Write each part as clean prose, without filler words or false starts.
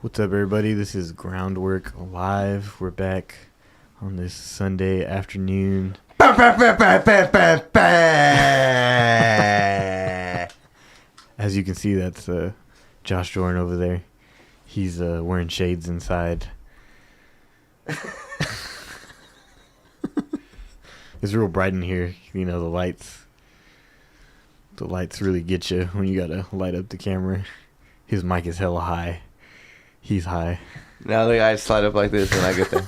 What's up, everybody? This is Groundwork Live. We're back on this Sunday afternoon. As you can see, that's Josh Jordan over there. He's wearing shades inside. It's real bright in here. You know, the lights really get you when you gotta light up the camera. His mic is hella high. He's high. Now the guys slide up like this when I get there.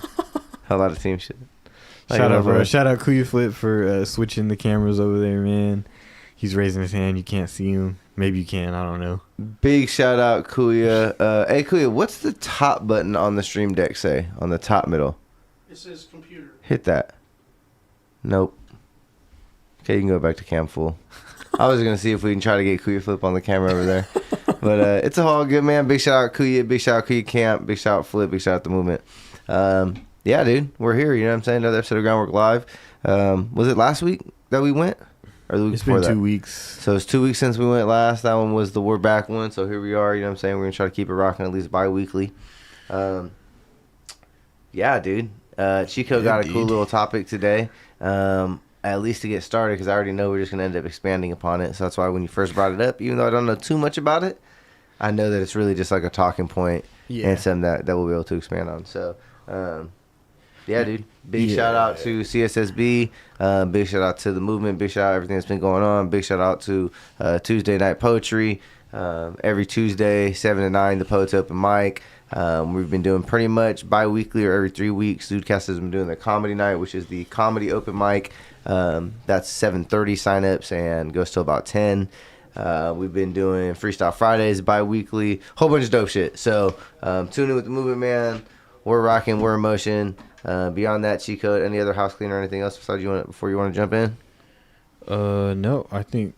A lot of team shit. Shout out, bro. Shout out Kuya Flip for switching the cameras over there, man. He's raising his hand. You can't see him. Maybe you can. I don't know. Big shout out, Kuya. Hey, Kuya, what's the top button on the Stream Deck say? On the top middle? It says computer. Hit that. Nope. Okay, you can go back to cam full. I was going to see if we can try to get Kuya Flip on the camera over there. But it's all good, man. Big shout out Kuya. Big shout out Kuya Camp. Big shout out Flip. Big shout out The Movement. Yeah, dude. We're here. You know what I'm saying? Another episode of Groundwork Live. Was it last week that we went? Or the week before that? It's been 2 weeks. So it's 2 weeks since we went last. That one was the We're Back one. So here we are. You know what I'm saying? We're going to try to keep it rocking at least bi-weekly. Yeah, dude. Chico got a cool little topic today. At least to get started, because I already know we're just going to end up expanding upon it. So that's why when you first brought it up, even though I don't know too much about it, I know that it's really just like a talking point and something that we'll be able to expand on. So, yeah, dude. Big shout out to CSSB. Big shout out to The Movement. Big shout out to everything that's been going on. Big shout out to Tuesday Night Poetry. Every Tuesday, 7 to 9, the Poets Open Mic. We've been doing pretty much bi-weekly or every 3 weeks. Dudecast has been doing the comedy night, which is the comedy open mic. That's 7:30 signups and goes till about 10. We've been doing Freestyle Fridays bi-weekly, whole bunch of dope shit. So tune in with The Movement, man. We're rocking, we're in motion. Beyond that, Chico, any other house clean or anything else besides before you want to jump in? No, I think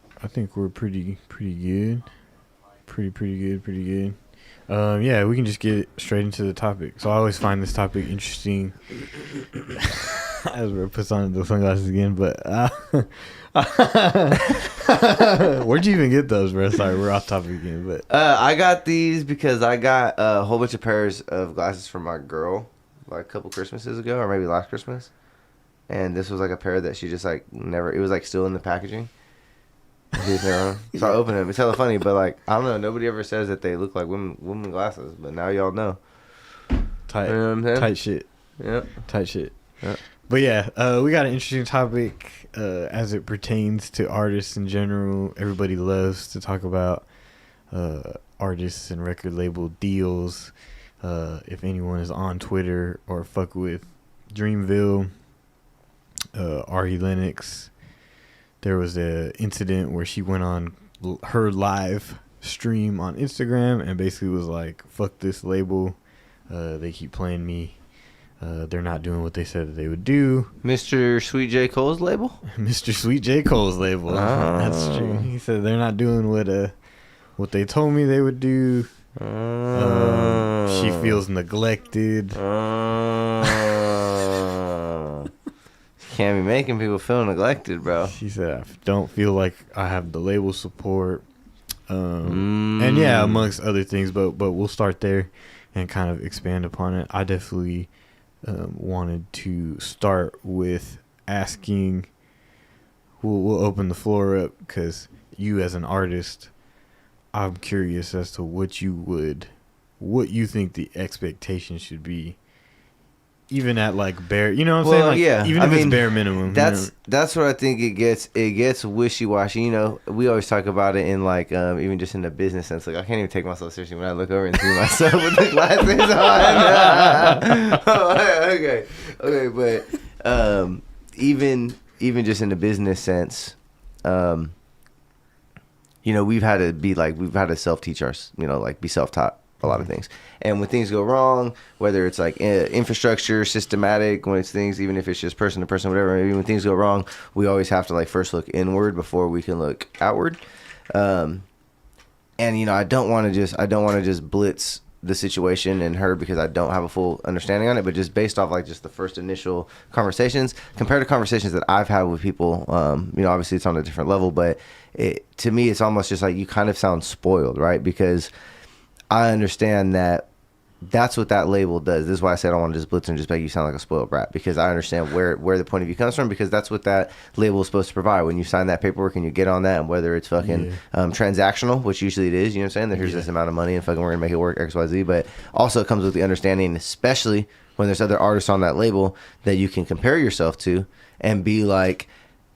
we're pretty good. Pretty good. Yeah, we can just get straight into the topic. So I always find this topic interesting. As we're puts on the sunglasses again, but where'd you even get those, bro? Sorry, we're off topic again, but I got these because I got a whole bunch of pairs of glasses from my girl like a couple Christmases ago, or maybe last Christmas, and this was like a pair that she just like never. It was like still in the packaging. So I opened them. It's hella funny, but like I don't know. Nobody ever says that they look like women glasses, but now y'all know. Tight, you know what I'm saying? tight shit. Yeah, tight shit. Yeah. But yeah, we got an interesting topic as it pertains to artists in general. Everybody loves to talk about artists and record label deals. If anyone is on Twitter or fuck with Dreamville, Ari Lennox, there was an incident where she went on her live stream on Instagram and basically was like, fuck this label. They keep playing me. They're not doing what they said that they would do. Mr. Sweet J. Cole's label? Mr. Sweet J. Cole's label. Oh. That's true. He said they're not doing what they told me they would do. She feels neglected. Can't be making people feel neglected, bro. She said, I don't feel like I have the label support. And yeah, amongst other things, but we'll start there and kind of expand upon it. I definitely wanted to start with asking, we'll open the floor up because you as an artist, I'm curious as to what you think the expectation should be, even at like bare, you know what I'm saying? Like, yeah. Even if it's bare minimum. That's what I think it gets wishy-washy. You know, we always talk about it in like, even just in the business sense. Like, I can't even take myself seriously when I look over and see myself with the glasses on. Okay, but even just in the business sense, you know, we've had to self-teach ours, you know, like be self-taught a lot of things. And when things go wrong, whether it's like infrastructure, systematic, when it's things, even if it's just person to person, whatever, maybe when things go wrong, we always have to like first look inward before we can look outward. And you know, I don't want to just blitz the situation and her because I don't have a full understanding on it, but just based off like just the first initial conversations compared to conversations that I've had with people, you know, obviously it's on a different level, but to me, it's almost just like you kind of sound spoiled, right? Because I understand that that's what that label does. This is why I said I don't want to just blitz and just make you sound like a spoiled brat, because I understand where the point of view comes from, because that's what that label is supposed to provide. When you sign that paperwork and you get on that, and whether it's fucking transactional, which usually it is, you know what I'm saying? That here's this amount of money and fucking we're going to make it work, XYZ. But also it comes with the understanding, especially when there's other artists on that label that you can compare yourself to and be like,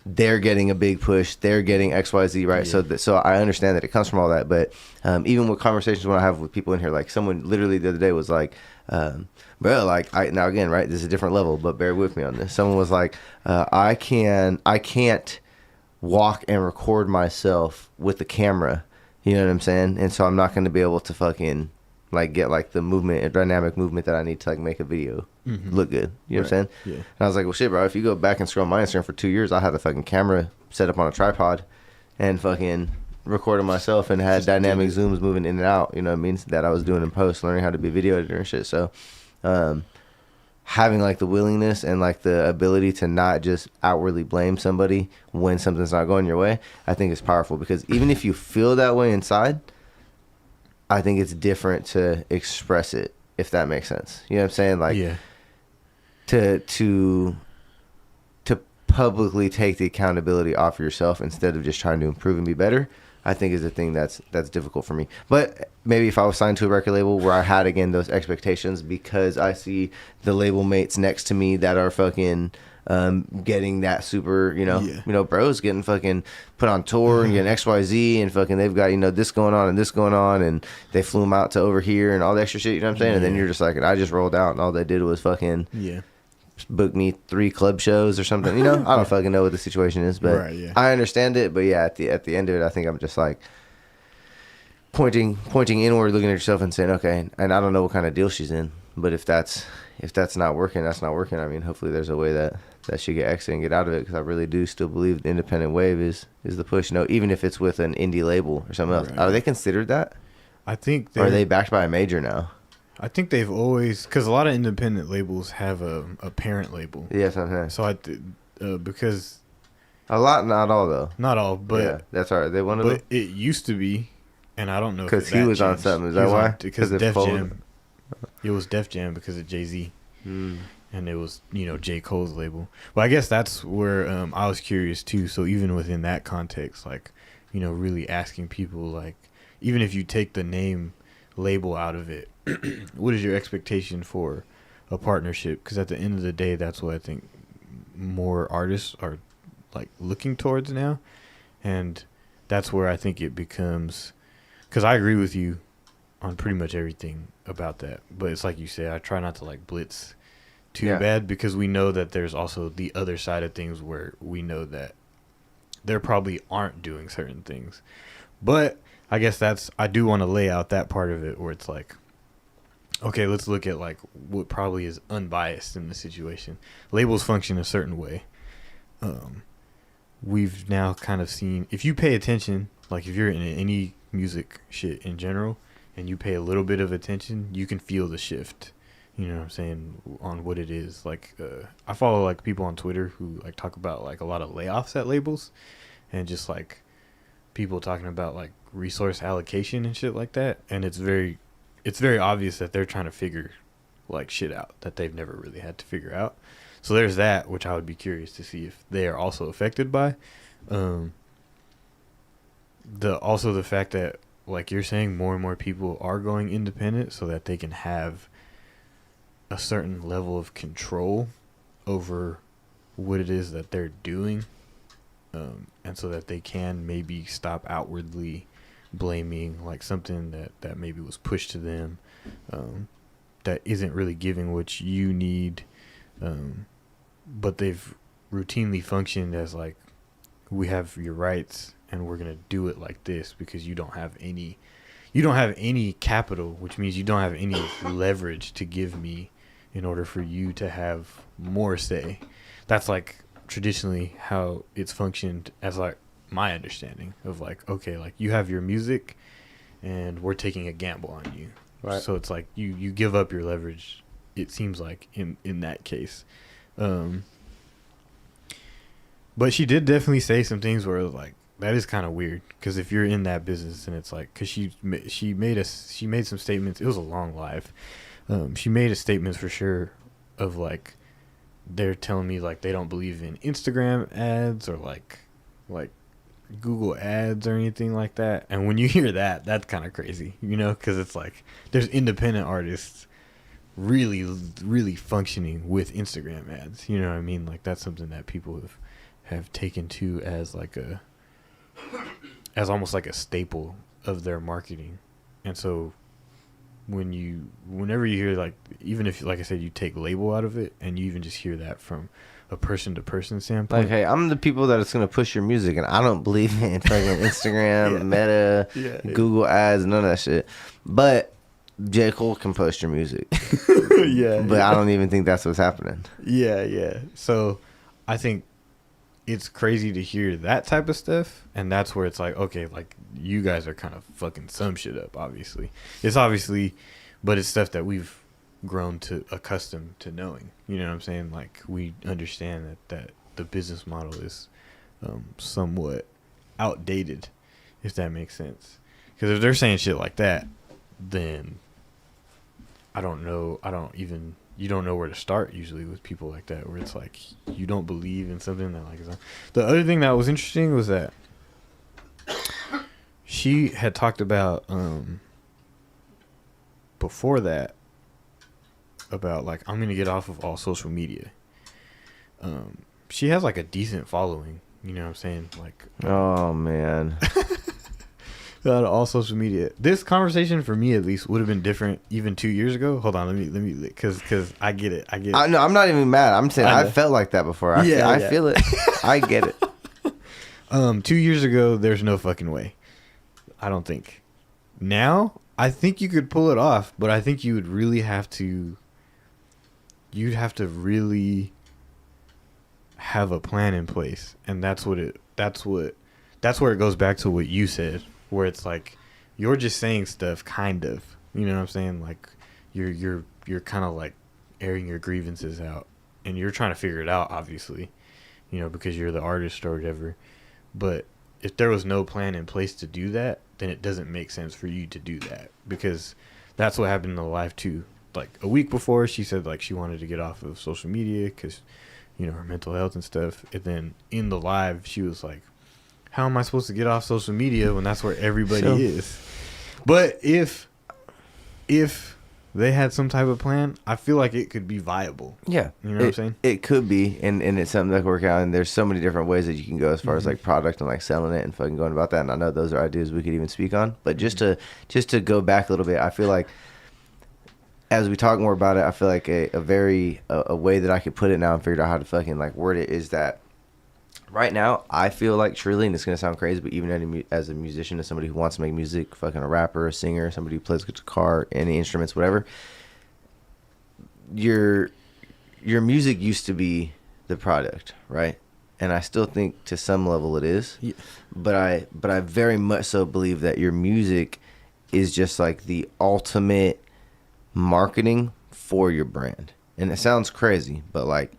they're getting a big push, they're getting XYZ, right? So I understand that it comes from all that. But even with conversations when I have with people in here, like someone literally the other day was like, bro, like now again, right, this is a different level, but bear with me on this. Someone was like, I can't walk and record myself with the camera, you know what I'm saying? And so I'm not going to be able to fucking like get like the movement and dynamic movement that I need to like make a video look good. You know what I'm saying? Yeah. And I was like, well, shit, bro, if you go back and scroll my Instagram for 2 years, I had a fucking camera set up on a tripod and fucking recorded myself and had dynamic zooms moving in and out, you know what I mean? That I was doing in post, learning how to be a video editor and shit. So having like the willingness and like the ability to not just outwardly blame somebody when something's not going your way, I think is powerful, because even if you feel that way inside, I think it's different to express it, if that makes sense. You know what I'm saying? Like, to publicly take the accountability off yourself instead of just trying to improve and be better, I think is a thing that's difficult for me. But maybe if I was signed to a record label where I had, again, those expectations, because I see the label mates next to me that are fucking getting that super, you know, bros getting fucking put on tour and getting XYZ and fucking they've got, you know, this going on and this going on, and they flew them out to over here and all the extra shit, you know what I'm saying? And then you're just like, I just rolled out and all they did was fucking book me 3 club shows or something, you know? I don't fucking know what the situation is, but I understand it. But yeah, at the end of it, I think I'm just like pointing inward, looking at yourself and saying, okay, and I don't know what kind of deal she's in, but if that's not working, that's not working. I mean, hopefully there's a way that she get exit and get out of it, because I really do still believe the independent wave is the push. No, even if it's with an indie label or something else. Are they considered that? I think. Or are they backed by a major now? I think they've always, because a lot of independent labels have a parent label. Yes, I'm saying. So because a lot, not all though. Not all, but yeah, that's all right. They wanted. But it used to be, and I don't know because he was on something. Is that why? Because Def Jam. It was Def Jam because of Jay-Z. And it was, you know, J. Cole's label. Well, I guess that's where I was curious too. So even within that context, like, you know, really asking people, like, even if you take the name label out of it, what is your expectation for a partnership? Because at the end of the day, that's what I think more artists are like looking towards now. And that's where I think it becomes, because I agree with you on pretty much everything about that. But it's like you said, I try not to like blitz too bad, because we know that there's also the other side of things where we know that there probably aren't doing certain things. But I guess I do want to lay out that part of it where it's like, okay, let's look at like what probably is unbiased in the situation. Labels function a certain way. We've now kind of seen, if you pay attention, like if you're in any music shit in general and you pay a little bit of attention, you can feel the shift. You know what I'm saying, on what it is. Like, I follow like people on Twitter who like talk about like a lot of layoffs at labels, and just like people talking about like resource allocation and shit like that. And it's very obvious that they're trying to figure like shit out that they've never really had to figure out. So there's that, which I would be curious to see if they are also affected by. The fact that, like you're saying, more and more people are going independent so that they can have a certain level of control over what it is that they're doing, and so that they can maybe stop outwardly blaming like something that maybe was pushed to them, that isn't really giving what you need, but they've routinely functioned as like, we have your rights and we're gonna do it like this because you don't have any capital, which means you don't have any leverage to give me in order for you to have more say. That's like traditionally how it's functioned, as like my understanding of like, okay, like you have your music and we're taking a gamble on you. Right. So it's like you give up your leverage, it seems like, in that case. But she did definitely say some things where it was like, that is kind of weird, because if you're in that business, and it's like, because she made some statements. It was a long live, she made a statement for sure of like they're telling me like they don't believe in Instagram ads or like Google ads or anything like that. And when you hear that, that's kind of crazy, you know, because it's like there's independent artists really functioning with Instagram ads. You know what I mean? Like that's something that people have taken to as like as almost like a staple of their marketing. And so whenever you hear like, even if like I said, you take label out of it and you even just hear that from a person to person standpoint. Like, hey, I'm the people that it's gonna push your music, and I don't believe in fucking Instagram, Meta, Google ads, none of that shit. But J. Cole can post your music. But I don't even think that's what's happening. Yeah. So I think it's crazy to hear that type of stuff, and that's where it's like, okay, like you guys are kind of fucking some shit up. Obviously, but it's stuff that we've grown to accustomed to knowing. You know what I'm saying? Like we understand that the business model is somewhat outdated, if that makes sense. Because if they're saying shit like that, then I don't know. You don't know where to start usually with people like that, where it's like you don't believe in something that like is. The other thing that was interesting was that she had talked about before that about like, I'm gonna get off of all social media. She has like a decent following, you know what I'm saying? Like, oh man. Out of all social media, this conversation for me at least would have been different even 2 years ago. Hold on, let me, because I get it. No, I'm not even mad. I'm saying I felt like that before. I feel it. I get it. 2 years ago, there's no fucking way. I don't think. Now, I think you could pull it off, but I think you would really have to. You'd have to really have a plan in place, and that's where it goes back to what you said. Where it's like you're just saying stuff, kind of, you know what I'm saying? Like you're kind of like airing your grievances out, and you're trying to figure it out, obviously, you know, because you're the artist or whatever. But if there was no plan in place to do that, then it doesn't make sense for you to do that, because that's what happened in the live too. Like a week before, she said like she wanted to get off of social media because, you know, her mental health and stuff. And then in the live, she was like, how am I supposed to get off social media when that's where everybody is? But if they had some type of plan, I feel like it could be viable. Yeah. You know what I'm saying? It could be, and it's something that can work out, and there's so many different ways that you can go as far as like product and like selling it and fucking going about that. And I know those are ideas we could even speak on. But just to go back a little bit, I feel like as we talk more about it, I feel like a way that I could put it now and figure out how to fucking like word it is that right now, I feel like truly, and it's going to sound crazy, but even as a musician, as somebody who wants to make music, fucking a rapper, a singer, somebody who plays guitar, any instruments, whatever, your music used to be the product, right? And I still think to some level it is. Yeah. But I very much so believe that your music is just like the ultimate marketing for your brand. And it sounds crazy, but like,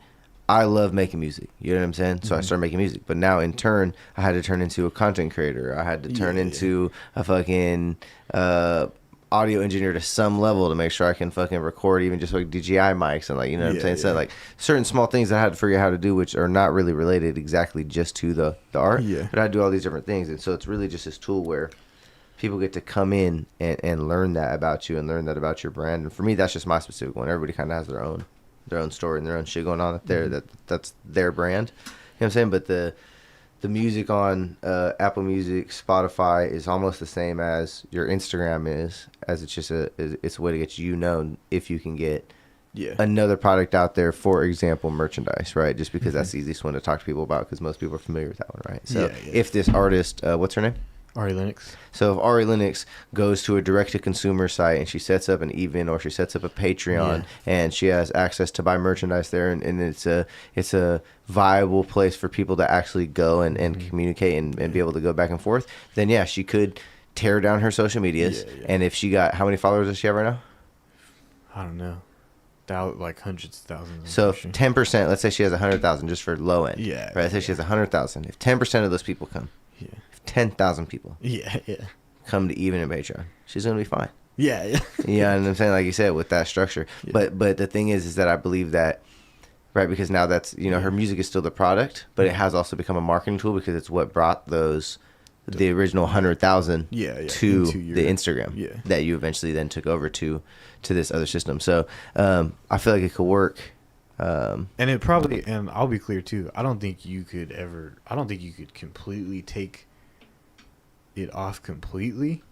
I love making music. You know what I'm saying? So I started making music. But now in turn, I had to turn into a content creator. I had to turn into a fucking audio engineer to some level to make sure I can fucking record even just like DJI mics and like, you know what I'm saying? So like certain small things that I had to figure out how to do, which are not really related exactly just to the art. Yeah. But I do all these different things. And so it's really just this tool where people get to come in and learn that about you and learn that about your brand. And for me, that's just my specific one. Everybody kind of has their own story and their own shit going on up there. That's their brand. You know what I'm saying? But the music on Apple Music, Spotify is almost the same as your Instagram is, as it's just it's a way to get you known if you can get another product out there, for example, merchandise, right? Just because that's the easiest one to talk to people about because most people are familiar with that one, right? So if this artist, what's her name? Ari Lennox. So if Ari Lennox goes to a direct-to-consumer site and she sets up an event or she sets up a Patreon and she has access to buy merchandise there, and it's a viable place for people to actually go and communicate and be able to go back and forth, then she could tear down her social medias. And if she got, how many followers does she have right now? I don't know. Like hundreds of thousands. So if 10%, let's say she has 100,000 just for low end. Yeah. Right. Let's say she has 100,000. If 10% of those people come. 10,000 people 10,000 come to even and Patreon, she's gonna be fine. Yeah, yeah. Yeah, and I'm saying, like you said, with that structure. Yeah. But the thing is that I believe that, right, because now that's, her music is still the product, but it has also become a marketing tool because it's what brought the original 100,000 to the Instagram that you eventually then took over to this other system. So I feel like it could work. And it probably, and I'll be clear too, I don't think you could completely take it off completely.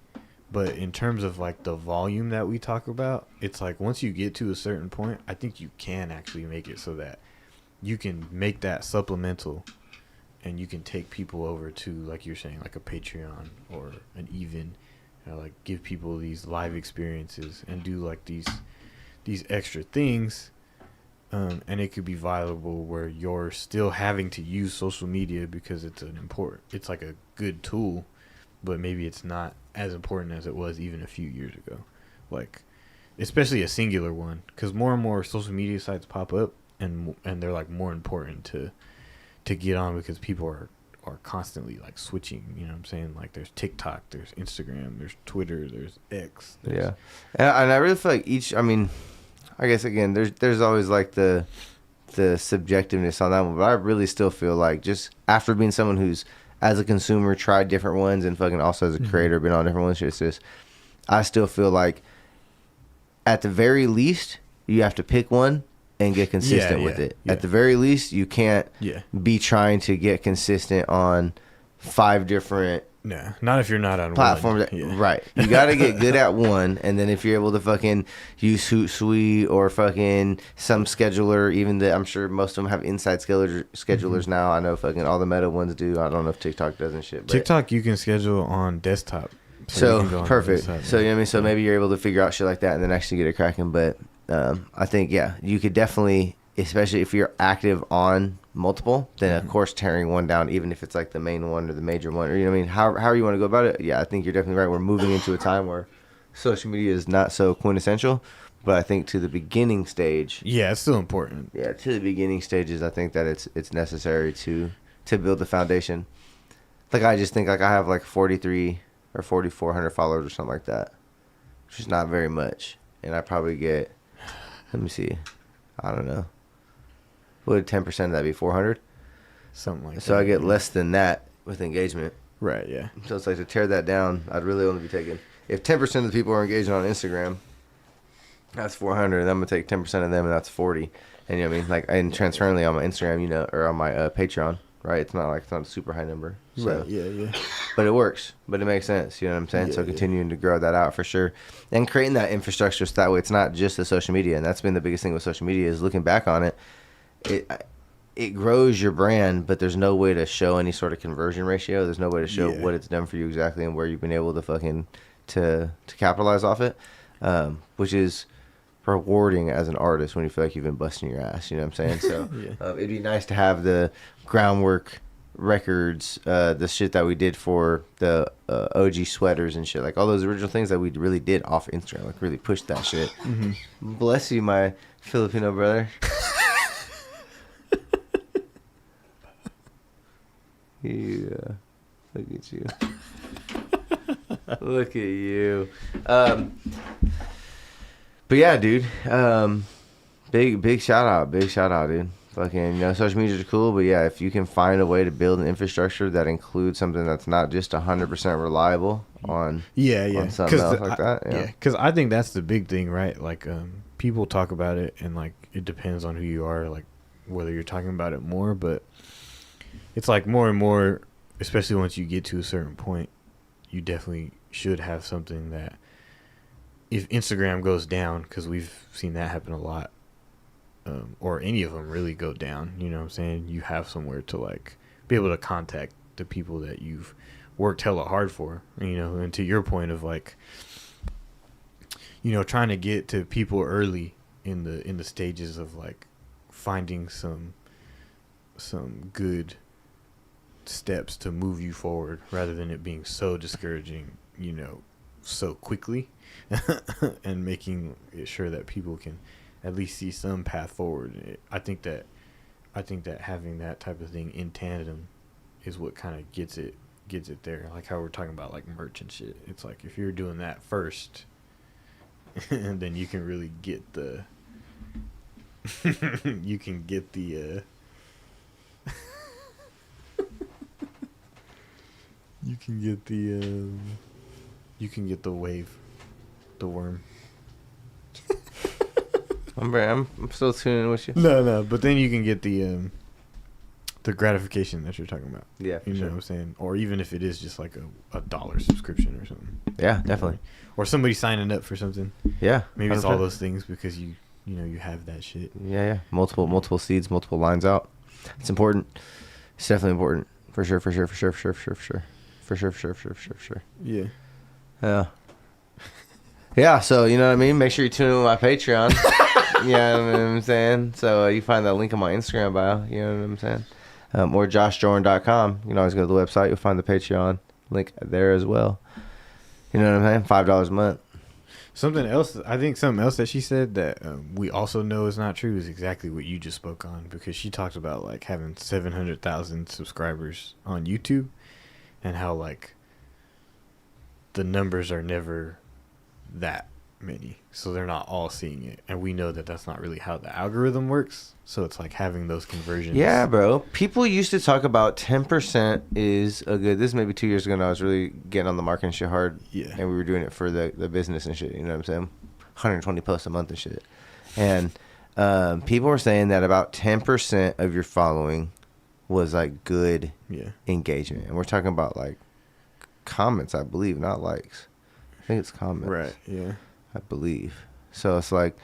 But in terms of like the volume that we talk about, it's like once you get to a certain point, I think you can actually make it so that you can make that supplemental, and you can take people over to, like you're saying, like a Patreon or an even, like give people these live experiences and do like these extra things, and it could be viable where you're still having to use social media because it's like a good tool, but maybe it's not as important as it was even a few years ago, like especially a singular one, because more and more social media sites pop up, and they're like more important to get on because people are constantly like switching, you know what I'm saying? Like there's TikTok, there's Instagram, there's Twitter, there's X. Yeah. And I really feel like I guess again, there's always like the subjectiveness on that one, but I really still feel like, just after being someone who's, as a consumer, tried different ones, and fucking also as a creator been on different ones, it's just, I still feel like at the very least you have to pick one and get consistent with it. At the very least, you can't be trying to get consistent on 5 different not if you're not on platforms. Right. You got to get good at one, and then if you're able to fucking use Hootsuite or fucking some scheduler, even I'm sure most of them have inside schedulers now. I know fucking all the Meta ones do. I don't know if TikTok does and shit. But TikTok you can schedule on desktop. So perfect. So you know what I mean. So maybe you're able to figure out shit like that and then actually get it cracking. But I think you could definitely, especially if you're active on multiple, then of course tearing one down, even if it's like the main one or the major one, or you know what I mean, however you want to go about it. Yeah, I think you're definitely right. We're moving into a time where social media is not so quintessential, but I think to the beginning stage, it's still important. Yeah, to the beginning stages, I think that it's necessary to build the foundation. Like I just think like I have like 43 or 4,400 followers or something like that, which is not very much, and I probably get, let me see, I don't know, would 10% of that be 400? Something like that. So I get less than that with engagement. Right, yeah. So it's like, to tear that down, I'd really only be taking, if 10% of the people are engaging on Instagram, that's 400, and I'm going to take 10% of them, and that's 40. And you know what I mean? Like, and transparently on my Instagram, or on my Patreon, right? It's not a super high number. So. Right, yeah. But it works. But it makes sense. You know what I'm saying? Yeah, so continuing to grow that out for sure. And creating that infrastructure so that way it's not just the social media. And that's been the biggest thing with social media, is looking back on it. It grows your brand, but there's no way to show any sort of conversion ratio. There's no way to show what it's done for you exactly and where you've been able to fucking to capitalize off it, which is rewarding as an artist when you feel like you've been busting your ass. You know what I'm saying? So it'd be nice to have the groundwork records, the shit that we did for the OG sweaters and shit, like all those original things that we really did off Instagram, like really pushed that shit. Bless you, my Filipino brother. Yeah, look at you. Look at you. But yeah, dude. Big shout out, dude. Fucking, social media is cool, but yeah, if you can find a way to build an infrastructure that includes something that's not just 100% reliable on on something else like that. Yeah, because I think that's the big thing, right? Like, people talk about it, and like it depends on who you are, like whether you're talking about it more, but it's like more and more, especially once you get to a certain point, you definitely should have something that, if Instagram goes down, because we've seen that happen a lot, or any of them really go down, you know what I'm saying? You have somewhere to like be able to contact the people that you've worked hella hard for, and to your point of like, trying to get to people early in the stages of like finding some good steps to move you forward, rather than it being so discouraging, so quickly, and making sure that people can at least see some path forward. I think that having that type of thing in tandem is what kind of gets it there. Like how we're talking about like merch and shit. It's like if you're doing that first, and then you can really get the you can get the you can get the you can get the wave, the worm. I'm still tuning in with you. No, but then you can get the gratification that you're talking about. Yeah, you know what I'm saying? Or even if it is just like a dollar subscription or something. Yeah, definitely. Or somebody signing up for something. Yeah, maybe 100%. It's all those things because you have that shit. Yeah. Multiple seeds, multiple lines out. It's important. It's definitely important. For sure. Yeah. Yeah. Yeah, so you know what I mean? Make sure you tune in with my Patreon. You know what I'm saying? So you find that link on my Instagram bio. You know what I'm saying? Or joshjordan.com. You can always go to the website. You'll find the Patreon link there as well. You know what I'm saying? $5 a month. Something else that she said that we also know is not true is exactly what you just spoke on, because she talked about like having 700,000 subscribers on YouTube and how like the numbers are never that many, so they're not all seeing it, and we know that that's not really how the algorithm works. So it's like having those conversions. Yeah, bro. People used to talk about 10% is a good. This is maybe 2 years ago, and I was really getting on the marketing shit hard. Yeah. And we were doing it for the business and shit. You know what I'm saying? 120 posts a month and shit. And people were saying that about 10% of your following was like good engagement, and we're talking about like comments, I believe, not likes. I think it's comments. Right. Yeah. I believe. So it's like,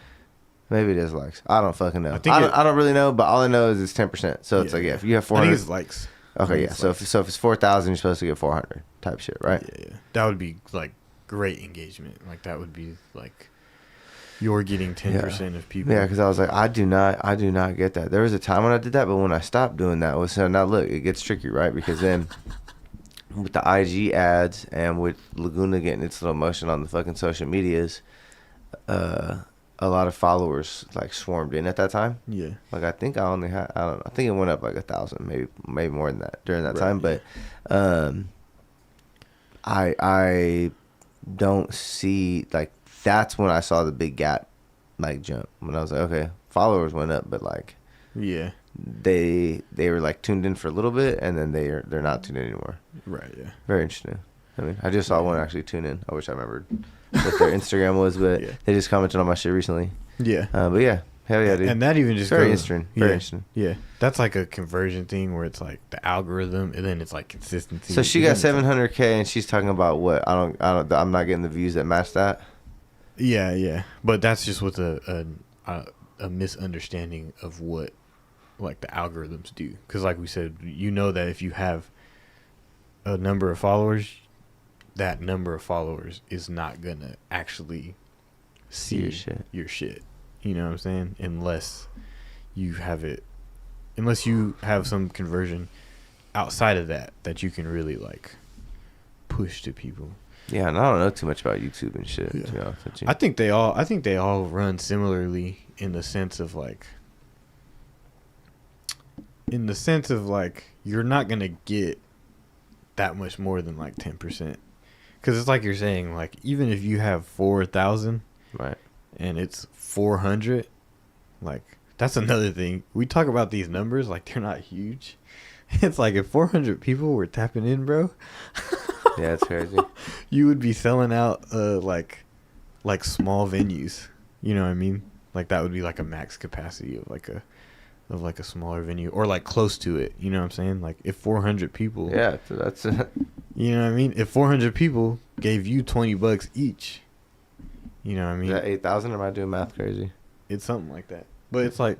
maybe it is likes. I don't fucking know. I don't really know, but all I know is it's 10%. So it's like, yeah, if you have 400. I think it's likes. Okay, yeah. So if it's 4,000, you're supposed to get 400 type shit, right? Yeah. That would be like great engagement. Like that would be like you're getting 10% of people. Yeah, because I was like, I do not get that. There was a time when I did that, but when I stopped doing that, was now look, it gets tricky, right? Because then with the IG ads and with Laguna getting its little motion on the fucking social medias, a lot of followers like swarmed in at that time. Yeah. Like I think I only had, I don't know, I think it went up like 1,000, maybe more than that during that time. But I don't see, like, that's when I saw the big gap like jump, when I was like, okay, followers went up, but like they were like tuned in for a little bit, and then they're not tuned in anymore. Right. Yeah. Very interesting. I mean, I just saw one actually tune in. I wish I remembered what their Instagram was, but they just commented on my shit recently. Yeah. But yeah, hell yeah, dude. And that even just very goes, interesting. Very interesting. Yeah. That's like a conversion thing where it's like the algorithm, and then it's like consistency. So she got 700K, and she's talking about what? I'm not getting the views that match that. Yeah, yeah. But that's just with a misunderstanding of what like the algorithms do. Because like we said, you know that if you have a number of followers, that number of followers is not gonna actually see your shit. You know what I'm saying? Unless you have some conversion outside of that you can really like push to people. Yeah, and I don't know too much about YouTube and shit. Yeah. To be honest with you. I think they all run similarly in the sense of like you're not gonna get that much more than like 10%, because it's like you're saying, like even if you have 4,000, right, and it's 400, like that's another thing. We talk about these numbers like they're not huge. It's like if 400 people were tapping in, bro. Yeah, it's crazy. You would be selling out like small venues. You know what I mean? Like that would be like a max capacity of like a smaller venue, or like close to it. You know what I'm saying? Like if 400 people. Yeah, so that's it. You know what I mean? If 400 people gave you $20 each, you know what I mean? Is that 8,000? Or am I doing math crazy? It's something like that. But it's like,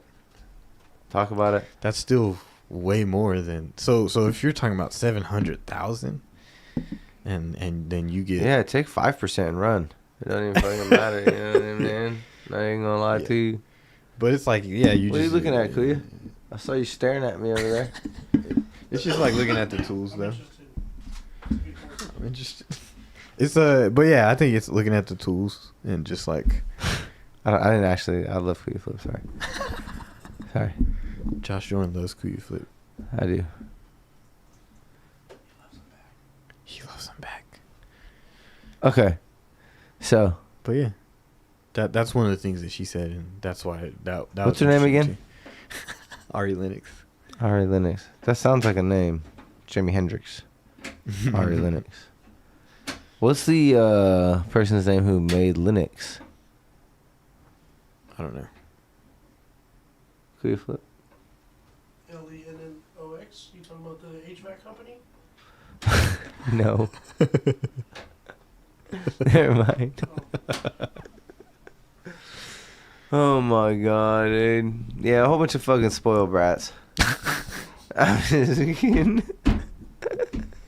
talk about it. That's still way more than so if you're talking about 700,000 and then you get take 5% and run. It doesn't even fucking matter. You know what I mean? Not even gonna lie to you. But it's like, what are you looking at, Kuya? I saw you staring at me over there. It's just like looking at the tools, though. I'm interested. But yeah, I think it's looking at the tools and just like. I didn't actually. I love Kuya Flip. Sorry. Sorry. Josh Jordan loves Kuya Flip. I do. He loves them back. Okay. So. But yeah. That's one of the things that she said, and that's why that What's was her name interesting again? too. Ari Lennox. Ari Lennox. That sounds like a name. Jimi Hendrix. Ari Lennox. What's the person's name who made Linux? I don't know. Could you flip? Lennox. You talking about the HVAC company? No. Never mind. Oh my god, dude. Yeah, a whole bunch of fucking spoiled brats. I'm just kidding.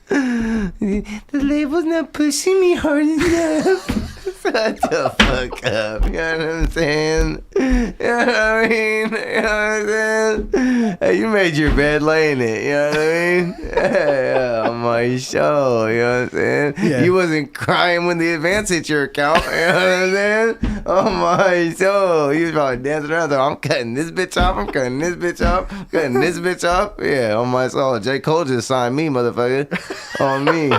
The label's not pushing me hard enough. Shut the fuck up. You know what I'm saying? You know what I mean? You know what I'm saying? Hey, you made your bed, lay in it. You know what I mean? Hey, on my show. You know what I'm saying? Yeah. You wasn't crying when the advance hit your account. You know what I'm saying? On my show. You was probably dancing around. I'm cutting this bitch off. I'm cutting this bitch off. I'm cutting this bitch off. Yeah, on my soul. J. Cole just signed me, motherfucker. On me.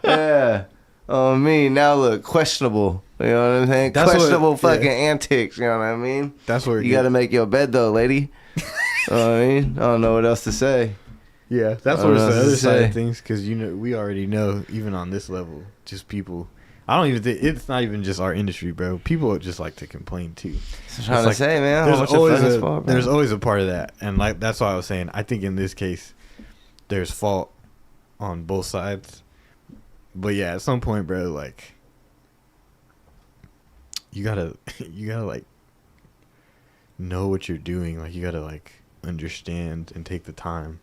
Yeah. On me. Now look, questionable. You know what I'm saying? That's questionable what, fucking antics. You know what I mean? That's where You got to make your bed though, lady. You know what I mean? I don't know what else to say. Yeah, that's I what don't it's know the what other to side say. of things, because we already know, even on this level, just people. I don't even think it's not even just our industry, bro. People just like to complain too. I'm trying to say, man. There's always a part of that, and like that's why I was saying. I think in this case, there's fault on both sides. But yeah, at some point, bro, like you gotta like know what you're doing. Like you gotta like understand and take the time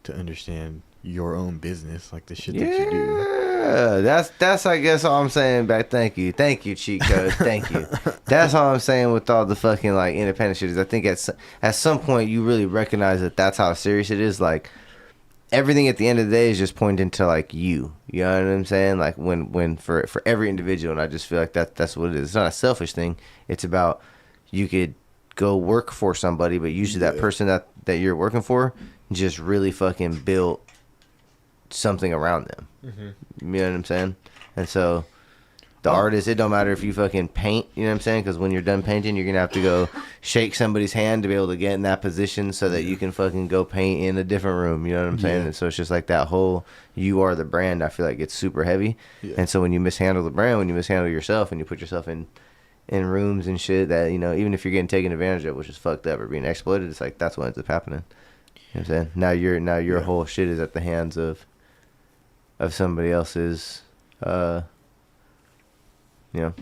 to understand your own business, like the shit that you do. Yeah, that's I guess all I'm saying back. Thank you, cheat code. Thank you. That's all I'm saying with all the fucking like independent shit is I think at some point you really recognize that that's how serious it is. Like everything at the end of the day is just pointing to like you. You know what I'm saying? Like when for every individual, and I just feel like that's what it is. It's not a selfish thing. It's about you could go work for somebody, but usually that person that you're working for just really fucking built something around them. Mm-hmm. You know what I'm saying? And so the artist, it don't matter if you fucking paint, you know what I'm saying? Because when you're done painting, you're going to have to go shake somebody's hand to be able to get in that position so that you can fucking go paint in a different room. You know what I'm saying? And so it's just like that whole you are the brand, I feel like it's super heavy. Yeah. And so when you mishandle the brand, when you mishandle yourself and you put yourself in rooms and shit that, you know, even if you're getting taken advantage of, which is fucked up or being exploited, it's like that's what ends up happening. You know what I'm saying? Now your whole shit is at the hands of somebody else's, you know,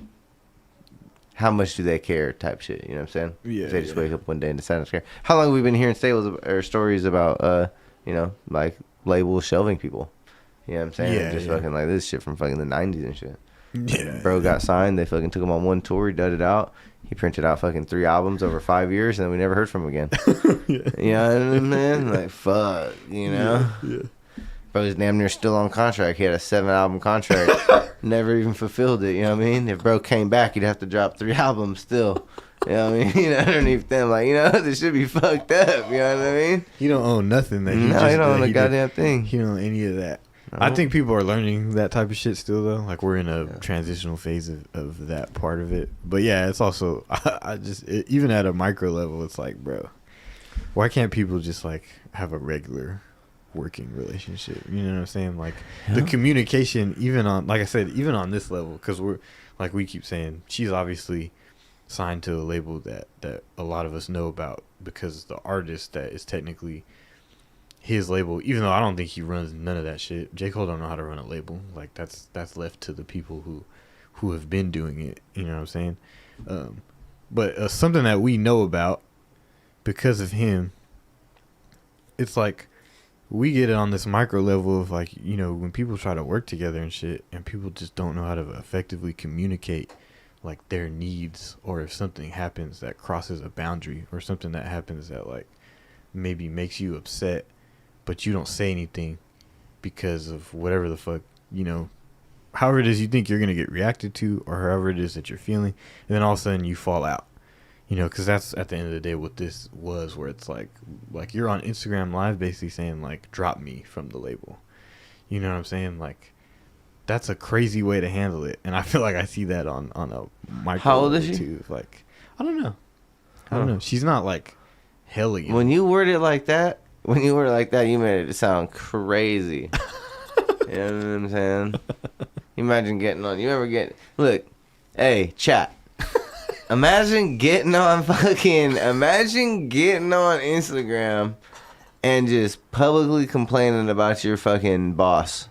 how much do they care type shit, you know what I'm saying? Yeah. They just wake up one day and decide not to care. How long have we been hearing stories about, you know, like labels shelving people? You know what I'm saying? Yeah, just fucking like this shit from fucking the 90s and shit. Yeah. Bro got signed. They fucking took him on one tour. He dud it out. He printed out fucking 3 albums over 5 years, and then we never heard from him again. You know what I mean? Like, fuck, you know? Yeah. Bro's damn near still on contract. He had a 7-album contract. Never even fulfilled it, you know what I mean? If bro came back, he'd have to drop 3 albums still. You know what I mean? You know, underneath them, like, you know, this should be fucked up, you know what I mean? He don't own nothing that he No, he don't own a goddamn thing. He don't own any of that. I think people are learning that type of shit still, though. Like, we're in a transitional phase of that part of it. But, yeah, it's also, even at a micro level, it's like, bro, why can't people just, like, have a regular working relationship? You know what I'm saying? Like, the communication, even on, like I said, even on this level, because we're, like we keep saying, she's obviously signed to a label that a lot of us know about because the artist that is technically his label, even though I don't think he runs none of that shit. J. Cole don't know how to run a label. Like that's left to the people who have been doing it. You know what I'm saying? But something that we know about because of him, it's like we get it on this micro level of like, you know, when people try to work together and shit, and people just don't know how to effectively communicate like their needs, or if something happens that crosses a boundary, or something that happens that like maybe makes you upset, but you don't say anything because of whatever the fuck, you know, however it is you think you're going to get reacted to, or however it is that you're feeling, and then all of a sudden you fall out, you know, because that's at the end of the day what this was, where it's like you're on Instagram Live basically saying like, drop me from the label. You know what I'm saying? Like, that's a crazy way to handle it, and I feel like I see that on a micro. How old is she? Too. Like, I don't know. She's not like hella young. When you word it like that, you made it sound crazy. You know what I'm saying? You imagine getting on. You ever get? Look, hey, chat. Imagine getting on Instagram and just publicly complaining about your fucking boss.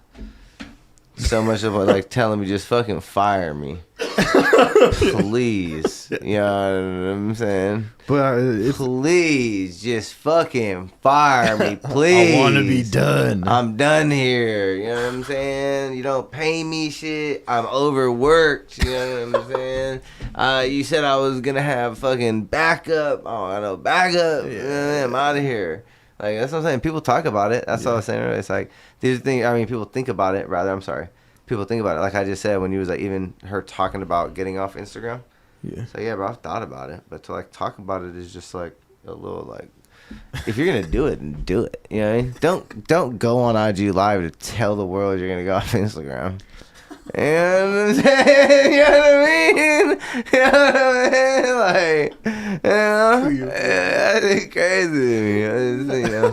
So much of like telling me just fucking fire me. Please. You know what I'm saying? But please just fucking fire me, please. I want to be done. I'm done here. You know what I'm saying? You don't pay me shit. I'm overworked. You know what I'm saying? You said I was going to have fucking backup. Oh, I know, backup. Yeah. I'm out of here. Like, that's what I'm saying. People talk about it. That's all I was saying earlier. It's like, these things, I mean, people think about it, rather. I'm sorry. People think about it. Like I just said, when you was like, even her talking about getting off Instagram. Yeah. So, yeah, bro, I've thought about it. But to, like, talk about it is just, like, a little, like, if you're going to do it, then do it. You know what I mean? Don't go on IG Live to tell the world you're going to go off Instagram. You know what I'm saying? You know what I mean? You know what I mean? Like, you know, that's crazy to me. You know,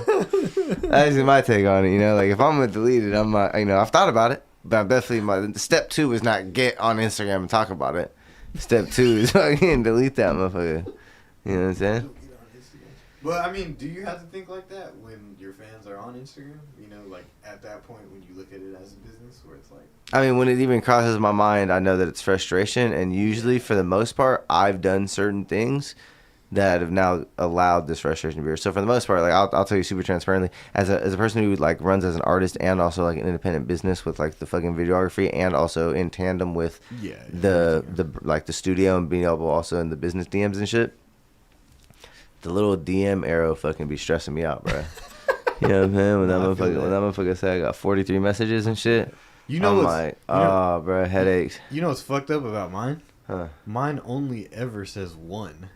that's just my take on it. You know, like if I'm gonna delete it, I'm not. You know, I've thought about it, but I'm definitely step 2 is not get on Instagram and talk about it. Step 2 is fucking delete that motherfucker. You know what I'm saying? But I mean, do you have to think like that when your fans are on Instagram? You know, like at that point when you look at it as a business, where it's like. I mean, when it even crosses my mind, I know that it's frustration, and usually, for the most part, I've done certain things that have now allowed this frustration to be here. So for the most part, like I'll tell you super transparently, as a person who like runs as an artist and also like an independent business with like the fucking videography and also in tandem with the like the studio and being able also in the business DMs and shit. The little DM arrow fucking be stressing me out, bro. You know what I'm saying? When that motherfucker said I got 43 messages and shit. You know I'm like, bro, headaches. You know what's fucked up about mine? Huh? Mine only ever says 1,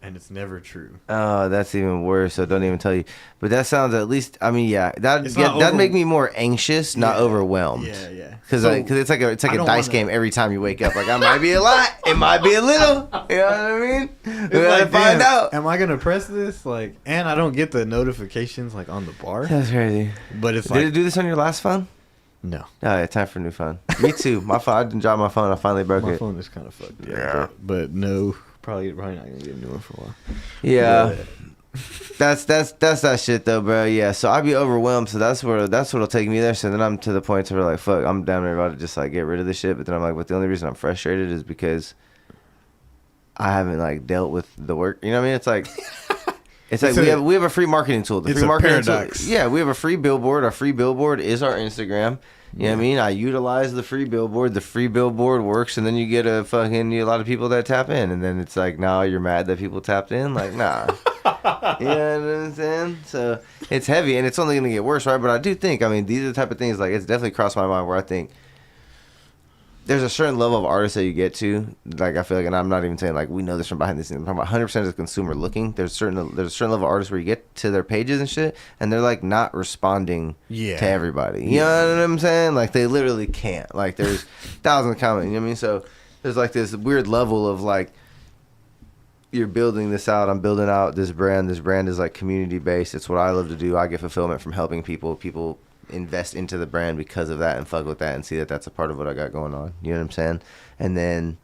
and it's never true. Oh, that's even worse. So don't even tell you. But that sounds at least. I mean, yeah, that'd make me more anxious, not overwhelmed. Yeah. Because it's like a dice game every time you wake up. Like, I might be a lot, it might be a little. You know what I mean? We gotta find out. Am I gonna press this? Like, and I don't get the notifications like on the bar. That's crazy. But it's Did it do this on your last phone? No. Oh, yeah, time for a new phone. Me too. My phone. I didn't drop my phone. I finally broke it. My phone is kind of fucked. Yeah. But no, probably not gonna get a new one for a while. Yeah. That's that shit though, bro. Yeah. So I'd be overwhelmed. So that's what'll take me there. So then I'm to the point where like, fuck, I'm down there about to just like get rid of this shit. But then I'm like, but the only reason I'm frustrated is because I haven't like dealt with the work. You know what I mean? It's like. It's like we have a free marketing tool. The free marketing paradox. Tool, yeah, we have a free billboard. Our free billboard is our Instagram. You know what I mean? I utilize the free billboard. The free billboard works, and then you get a lot of people that tap in, and then it's like, now you're mad that people tapped in? Like, nah. You know what I'm saying? So it's heavy, and it's only going to get worse, right? But I do think, I mean, these are the type of things, like, it's definitely crossed my mind where I think there's a certain level of artist that you get to. Like, I feel like, and I'm not even saying, like, we know this from behind the scenes. I'm talking about 100% as a consumer looking. There's a certain level of artists where you get to their pages and shit, and they're, like, not responding to everybody. You know what I'm saying? Like, they literally can't. Like, there's thousands of comments. You know what I mean? So there's, like, this weird level of, like, you're building this out. I'm building out this brand. This brand is, like, community-based. It's what I love to do. I get fulfillment from helping people. People invest into the brand because of that and fuck with that and see that that's a part of what I got going on. You know what I'm saying? And then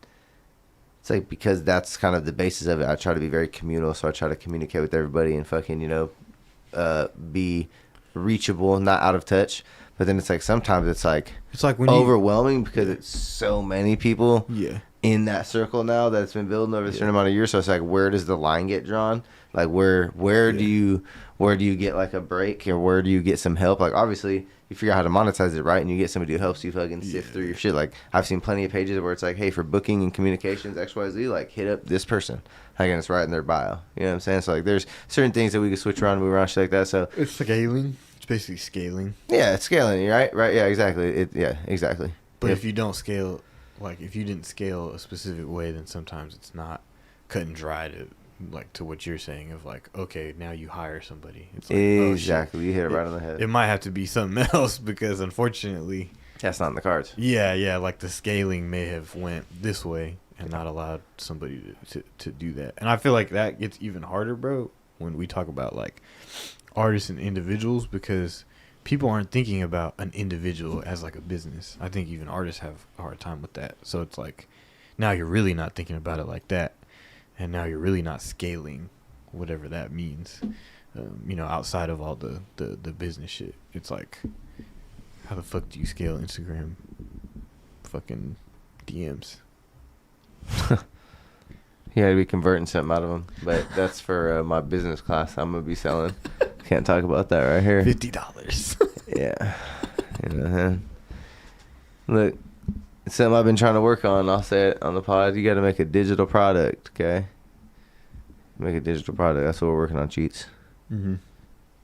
it's like, because that's kind of the basis of it, I try to be very communal. So I try to communicate with everybody and fucking, you know, be reachable, not out of touch. But then it's like, sometimes it's like when overwhelming because it's so many people in that circle now that it's been building over a certain amount of years. So it's like, where does the line get drawn? Like, where do you get like a break, or where do you get some help? Like, obviously you figure out how to monetize it, right? And you get somebody who helps you fucking sift through your shit. Like, I've seen plenty of pages where it's like, hey, for booking and communications XYZ, like, hit up this person. Like, and it's right in their bio. You know what I'm saying? So like, there's certain things that we can switch around, move around, shit like that. So it's scaling. It's basically scaling. Yeah, it's scaling, right? Yeah, exactly. Exactly. But if you don't scale, like, if you didn't scale a specific way, then sometimes it's not cut and dry to what you're saying of like, okay, now you hire somebody. It's like, exactly. You hit it right on the head. It might have to be something else because unfortunately, That's not in the cards. Yeah, like the scaling may have went this way and not allowed somebody to do that. And I feel like that gets even harder, bro, when we talk about like artists and individuals, because people aren't thinking about an individual as like a business. I think even artists have a hard time with that. So it's like now you're really not thinking about it like that, and now you're really not scaling whatever that means. Outside of all the business shit, it's like, how the fuck do you scale Instagram fucking DMs? Yeah, I'd be converting something out of them, but that's for my business class. I'm gonna be selling. Can't talk about that right here. $50. Yeah, look, it's something I've been trying to work on. I'll say it on the pod. You got to make a digital product, okay? Make a digital product. That's what we're working on, Cheats. Mm-hmm.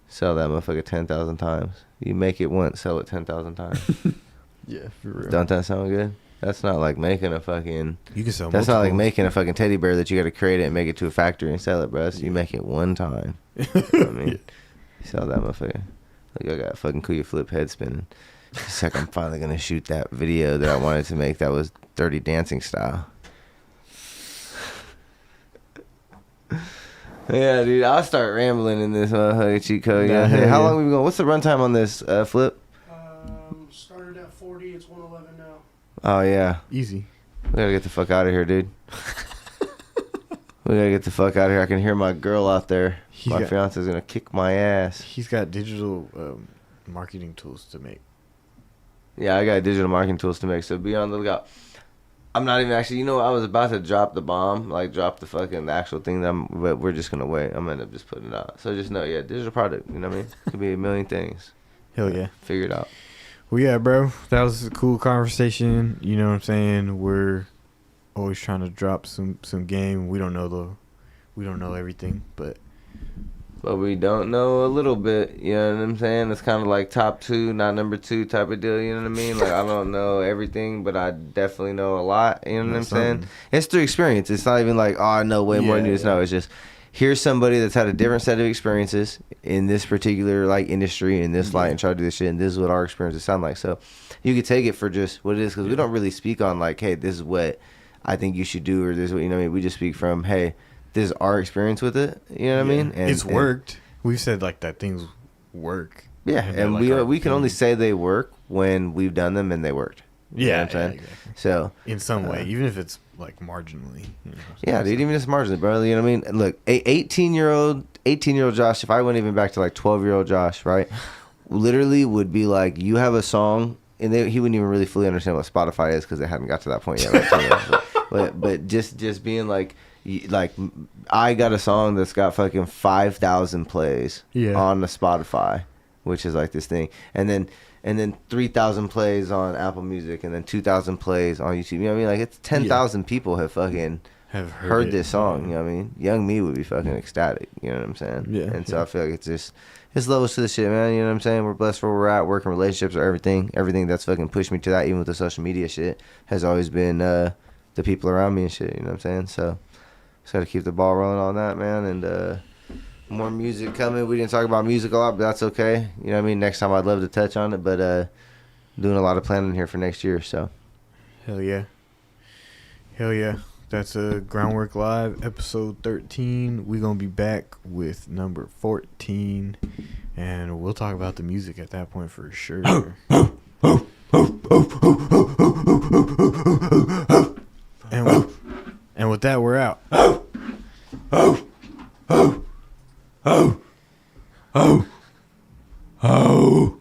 Sell that motherfucker 10,000 times. You make it once, sell it 10,000 times. Yeah, for real. Don't that sound good? That's not like making a fucking. You can sell. That's not like multiples. making a fucking teddy bear that you got to create it and make it to a factory and sell it, bro. So you make it one time. You know what I mean, Yeah. sell that motherfucker. Like I got fucking Kuya flip head spinning. It's like I'm finally gonna shoot that video that I wanted to make that was Dirty Dancing style. Yeah, dude, I'll start rambling in this cheat code. Nah, Yeah. Hey, hell how yeah. long we been going? What's the runtime on this flip? Started at 40. It's 111 now. Oh yeah, Easy. we gotta get the fuck out of here, dude. We gotta get the fuck out of here. I can hear my girl out there. My fiance's gonna kick my ass. He's got digital marketing tools to make. Yeah, I got digital marketing tools to make, so be on the lookout. I'm not even actually, I was about to drop the bomb, like drop the fucking actual thing, but we're just gonna wait. I'm gonna end up just putting it out. So just know, yeah, digital product, you know what I mean? Could be a million things. Hell yeah. Figure it out. Well, yeah, bro. That was a cool conversation. You know what I'm saying? We're always trying to drop some game. We don't know everything, but we don't know a little bit, you know what I'm saying? It's kind of like top 2, not number 2 type of deal, you know what I mean? Like, I don't know everything, but I definitely know a lot, you know what I'm saying? It's through experience. It's not even like, oh, I know way more than you. No, it's just, here's somebody that's had a different set of experiences in this particular, like, industry, in this light, and try to do this shit, and this is what our experiences sound like. So, you could take it for just what it is, because we don't really speak on, like, hey, this is what I think you should do, or this is what, you know what I mean? We just speak from, hey, this is our experience with it, you know what I mean? And it's worked. We've said like that things work. Yeah, and we can only say they work when we've done them and they worked. You know what I'm saying? Exactly. So in some way, even if it's like marginally. Yeah, dude, even if it's marginally, bro. You know what I mean? Look, 18-year-old Josh, if I went even back to like 12-year-old Josh, right, literally would be like, you have a song, and he wouldn't even really fully understand what Spotify is because they hadn't got to that point yet. Right? but just being like I got a song that's got fucking 5,000 plays on the Spotify, which is like this thing, and then 3,000 plays on Apple Music, and then 2,000 plays on YouTube. You know what I mean? Like, it's 10,000 people have heard this song. You know what I mean? Young me would be fucking ecstatic. You know what I'm saying? Yeah. And so I feel like it's levels to the shit, man. You know what I'm saying? We're blessed for where we're at. Working relationships are everything. Everything that's fucking pushed me to that, even with the social media shit, has always been the people around me and shit. You know what I'm saying? So just gotta keep the ball rolling on that, man. And more music coming. We didn't talk about music a lot, but that's okay. You know what I mean? Next time I'd love to touch on it, but doing a lot of planning here for next year. So hell yeah. That's a Groundwork Live episode 13. We're gonna be back with number 14, and we'll talk about the music at that point for sure. And with that, we're out. Oh.